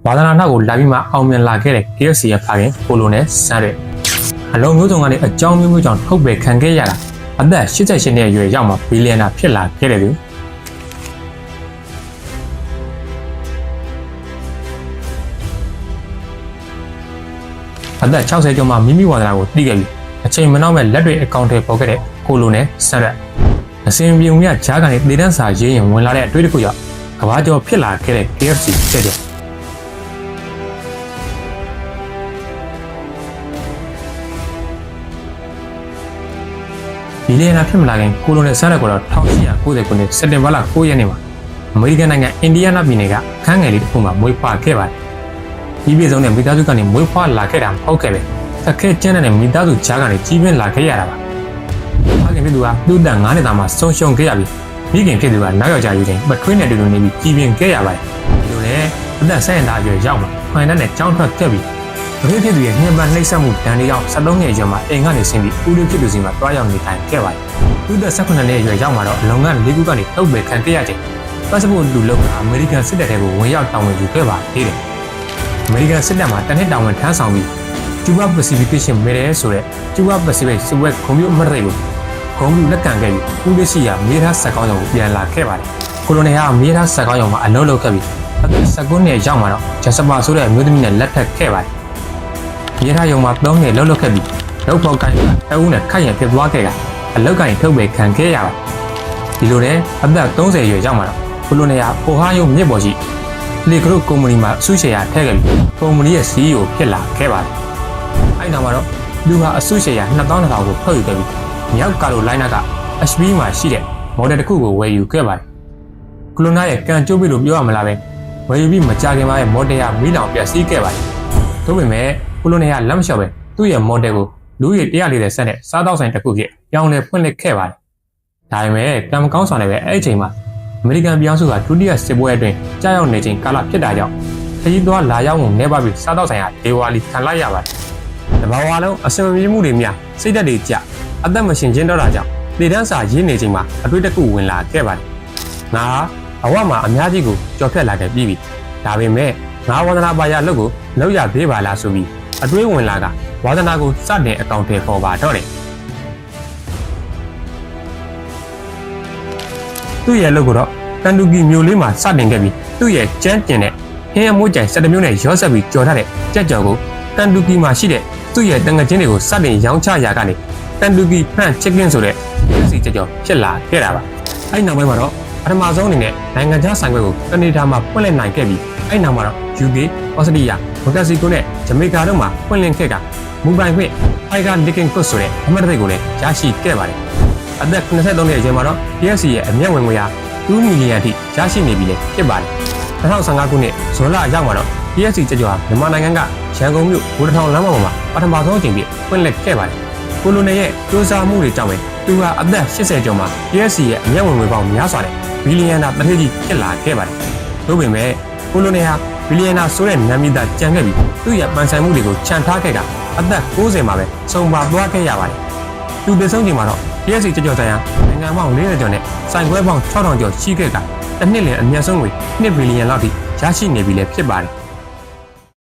ဝါသနာနောက်ကိုလာပြီးမှအောင်မြင်လာခဲ့တဲ့ KFC ရဲ့ဖခင်ကိုလိုနဲ့ဆန်းတဲ့အလုံးမျိုးစုံကနေအကြောင်းမျိုးမျိုးကြောင့်ထုတ်ပယ်ခံခဲ့ရတာအသက်88နှစ်အရွယ်ရောက်မှဘီလီယံနာဖြစ်လာခဲ့တယ်သူအသက်60ကျော်မှမိမိဝါသနာကိုသိခဲ့ပြီးအချိန်မနှောက်မဲ့လက်တွေအကောင့်ထဲပေါ်ခဲ့တဲ့ကိုလိုနဲ့ဆန်းတဲ့အစဉ်ပြေဝင်ရဂျားကနေဒေသန်းစာရေးရင်ဝင်လာတဲ့အတွေ့အကြုံကြောင့်ကဘာကျော်ဖြစ်လာခဲ့တဲ့ KFC တဲ့တဲ့ဘီလီယံနာဖြစ်မလာခင်ကိုလိုနဲ့ဆန်းတဲ့ကတော့1890ခုနှစ်စက်တင်ဘာလ9ရက်နေ့မှာအမေရိကန်နိုင်ငံအင်ဒီယားနားပြည်နယ်ကအခန်းငယ်လေးတစ်ခုမှာမွေးဖွားခဲ့ပါတယ်။ဒီပြည်စုံတဲ့မိသားစုကနေမွေးဖွားလာခဲ့တာမဟုတ်ခဲ့ပဲ။အခက်ကျန်းတဲ့မိသားစုကြားကနေကြီးပြင်းလာခဲ့ရတာပါ။ဖခင်ဖြစ်သူကသူ့အသက်9နှစ်သားမှာဆုံးရှုံးခဲ့ရပြီးမိခင်ဖြစ်သူကနောက်ယောက်ျားယူခြင်းပထွေးနဲ့တူတူနေပြီးကြီးပြင်းခဲ့ရပါတယ်။ဒီလိုနဲ့အသက်10နှစ်အရွယ်ရောက်မှာခွန်နဲ့ကြောင်းထွက်ခဲ့ပြီးပထွေးဖြစ်သူရဲ့ညှဉ်းပန်းနှိပ်စက်မှုဒဏ်တွေကြောင့်73နှစ်အရွယ်မှာအိမ်ကနေဆင်းပြီးဦးလေးဖြစ်သူစီမှာတွားရောက်နေထိုင်ခဲ့ပါတယ်။သူ့သက်18နှစ်အရွယ်ရောက်မှာတော့လုပ်ငန်း၄ခုကနေထုတ်ပယ်ခံခဲ့ရခြင်းပတ်စပို့လူလုပ်ကအမေရိကန်စစ်တပ်ထဲကိုဝင်ရောက်တာဝန်ယူခဲ့ပါသေးတယ်။အမေရိကန်စစ်တပ်မှာတနစ်တာဝန်ထမ်းဆောင်ပြီးကျူဘာပစီဖိကေးရှင်းမေရဲဆိုတဲ့ကျူဘာပစီဖိတ်စစ်ပွဲကွန်ပျူတာမရိတ်ကိုဂုံးပြလက်ကန်ခဲ့ပြီးဦးလေးရှိရာမြေသားစက်ကောင်းရုံကိုပြန်လာခဲ့ပါတယ်။ကိုလိုနယ်ဟာမြေသားစက်ကောင်းရုံမှာအလုပ်လုပ်ခဲ့ပြီးအသက်19နှစ်ရောက်မှာတော့ဂျက်စပါဆိုတဲ့အမျိုးသမီးနဲ့လက်ထပ်ခဲ့ပါတယ်။မြေသားရုံမှာ3နှစ်လှုပ်ခဲ့ပြီးလောက်ပေါက်ကိုင်းတအုပ်နဲ့ခိုက်ရဖြစ်သွားခဲ့တာအလောက်ကိုင်းထုတ်ပယ်ခံခဲ့ရပါတယ်။ဒီလိုနဲ့အသက်30ရွယ်ရောက်မှာတော့ကိုလိုနယ်ဟာအိုဟိုင်းယိုမြစ်ပေါ်ရှိလေကရုကုမ္ပဏီမှာအစုရှယ်ယာထည့်ခဲ့ပြီးကုမ္ပဏီရဲ့ CEO ဖြစ်လာခဲ့ပါတယ်။အဲဒီနောက်မှာတော့လူဟာအစုရှယ်ယာ2200ကိုထုတ်ယူခဲ့ပြီးမြောက်ကာရိုလိုင်းနာက HB မှာရှိတဲ့မော်ဒယ်တစ်ခုကိုဝယ်ယူခဲ့ပါတယ်။ကိုလိုနာရဲ့ကံကျိုးပြီလို့ပြောရမလားပဲဝယ်ယူပြီးမကြခင်မှာရဲ့မော်ဒယ်ဟာမီးလောင်ပျက်စီးခဲ့ပါတယ်။ဒါပေမဲ့ကိုလိုနာကလက်မလျှော့ပဲသူ့ရဲ့မော်ဒယ်ကိုလူကြီး140ဆက်နဲ့စားတောက်ဆိုင်တစ်ခုဖြစ်ပြောင်းလဲဖွင့်လှစ်ခဲ့ပါတယ်။ဒါပေမဲ့ကံမကောင်းစွာနဲ့ပဲအဲ့ဒီအချိန်မှာအမေရိကန်ပြည်အောင်စုကဒုတိယစစ်ပွဲအတွင်းကြားရောက်နေချိန်ကာလဖြစ်တာကြောင့်ခရီးသွားလာရောက်မှုနေပါပြီးစားတောက်ဆိုင်ဟာဒေဝါလီခံလိုက်ရပါတယ်။တဘာဝလုံးအစမပြေမှုတွေများစိတ်ဓာတ်တွေကြအသက်မရှင်ချင်းတော့တာကြောင့်ဒေသန်းစာရေးနေချိန်မှာအတွေ့တစ်ခုဝင်လာခဲ့ပါတယ်။ငါဘဝမှာအများကြီးကိုကြော်ဖြတ်လာခဲ့ပြီးပြီ။ဒါပေမဲ့ငါဝန္ဒနာပါရအလုပ်ကိုလောက်ရသေးပါလားဆိုပြီးအတွေးဝင်လာကဝါသနာကိုစတင်အကောင့်ထဲပေါ်ပါတော့တယ်။သူ့ရဲ့အလုပ်ကိုတော့ကန်တူကီမြို့လေးမှာစတင်ခဲ့ပြီးသူ့ရဲ့ကျန်းကျင်တဲ့ဟင်းအမိုးကြိုင်17မျိုးနဲ့ရောဆက်ပြီးကြော်ထားတဲ့ကြက်ကြော်ကိုကန်တူကီမှာရှိတဲ့သူ့ရဲ့တငချင်းတွေကိုစတင်ရောင်းချရာကနေကန်တူကီဖရန့်ချစ်ကင်းဆိုတဲ့စီကြက်ကြော်ဖြစ်လာခဲ့တာပါ။အဲဒီနောက်ပိုင်းမှာတော့ပထမဆုံးအနေနဲ့နိုင်ငံခြားဆိုင်ခွဲကိုကနေဒါမှာဖွင့်လှစ်နိုင်ခဲ့ပြီးအဲဒီနောက်မှာတော့ UK, ဩစတြေးလျ, မက္ကဆီကိုနဲ့ဂျမေကာတို့မှာဖွင့်လှစ်ခဲ့ကမူပိုင်ခွင့် Tiger Licking Cook ဆိုတဲ့အမှတ်တရကိုလည်းရရှိခဲ့ပါတယ်။အသက်23နှစ်အရွယ်မှာတော့ KFC ရဲ့အမြတ်ဝင်ငွေဟာ2 မီလီယံအထိရရှိနေပြီလေဖြစ်ပါတယ်။2015ခုနှစ်ဇွန်လအရောက်မှာတော့ KFC ကြက်ကြော်ဟာမြန်မာနိုင်ငံကရန်ကုန်မြို့ဘူတထောင်လမ်းမပေါ်မှာပထမဆုံးအကြိမ်ပြဖွင့်လှစ်ခဲ့ပါတယ်။ကိုလိုနယ်ရဲ့စူးစမ်းမှုတွေကြောင့်ပဲသူဟာအသက်80ကျော်မှာ KFC ရဲ့အမြတ်ဝင်ငွေပေါင်းများစွာနဲ့ဘီလီယံနာတစ်ထည့်ကြီးဖြစ်လာခဲ့ပါတယ်။ဒါပေမဲ့ကိုလိုနယ်ဟာဘီလီယံနာဆိုတဲ့နာမည်သားကြံခဲ့ပြီးသူ့ရဲ့ပန်ဆိုင်မှုတွေကိုခြံထားခဲ့တာအသက်60မှာပဲဆုံးပါသွားခဲ့ရပါတယ်။သူတည်ဆုံးချိန်မှာတော့ KFC ကြက်ကြော်ဆိုင်ဟာနိုင်ငံပေါင်း40ကျော်နဲ့ဆိုင်ခွဲပေါင်း6000ကျော်ရှိခဲ့တာတစ်နှစ်လအမြတ်ဆုံးငွေ2 ဘီလီယံလောက်ထိရရှိနေပြီလည်းဖြစ်ပါတယ်